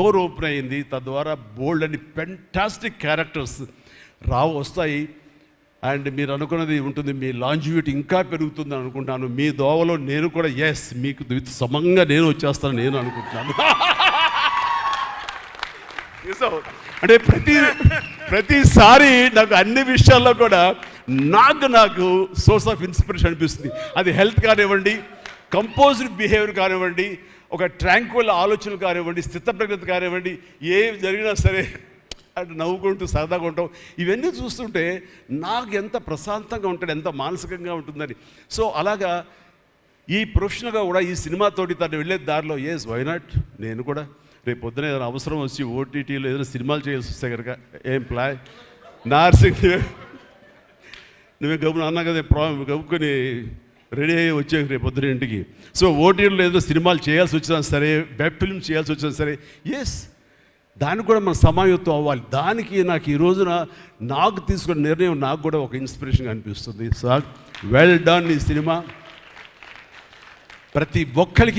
Door open అయింది. తద్వారా బోల్డ్ అని ఫెంటాస్టిక్ క్యారెక్టర్స్ వస్తాయి. అండ్ మీరు అనుకున్నది ఉంటుంది, మీ లాంజివిటీ ఇంకా పెరుగుతుంది అనుకుంటాను. మీ దోవలో నేను కూడా మీకు సమంగా నేను వచ్చేస్తాను నేను అనుకుంటున్నాను. అంటే ప్రతిసారి నాకు అన్ని విషయాల్లో కూడా నాకు సోర్స్ ఆఫ్ ఇన్స్పిరేషన్ అనిపిస్తుంది. అది హెల్త్ కానివ్వండి, కంపోజ్డ్ బిహేవియర్ కానివ్వండి, ఒక ట్రాంక్విల్ ఆలోచనలు కానివ్వండి, స్థితప్రజ్ఞత కానివ్వండి, ఏం జరిగినా సరే అంటే నవ్వుకుంటూ సరదాగా ఉంటాం. ఇవన్నీ చూస్తుంటే నాకు ఎంత ప్రశాంతంగా ఉంటుంది, ఎంత మానసికంగా ఉంటుందని. సో అలాగా ఈ ప్రొఫెషనల్గా కూడా ఈ సినిమాతోటి తను వెళ్ళే దారిలో వై నాట్ నేను కూడా రేపు పొద్దున ఏదైనా అవసరం వచ్చి ఓటీటీలో ఏదైనా సినిమాలు చేయాల్సి వస్తే కనుక ఏం ప్లాయ్ నార్సింగ్ నువ్వే గబుని అన్నా కదా గబుకొని రెడీ అయ్యి వచ్చే రేపు పొద్దున ఇంటికి. సో ఓటీటీలో ఏదైనా సినిమాలు చేయాల్సి వచ్చినా సరే, వెబ్ ఫిల్మ్ చేయాల్సి వచ్చినా సరే, దానికి కూడా మనం సమాయత్తం అవ్వాలి. దానికి నాకు ఈ రోజున నాకు తీసుకున్న నిర్ణయం నాకు కూడా ఒక ఇన్స్పిరేషన్గా అనిపిస్తుంది. Sir well done. ఈ సినిమా ప్రతి ఒక్కరికి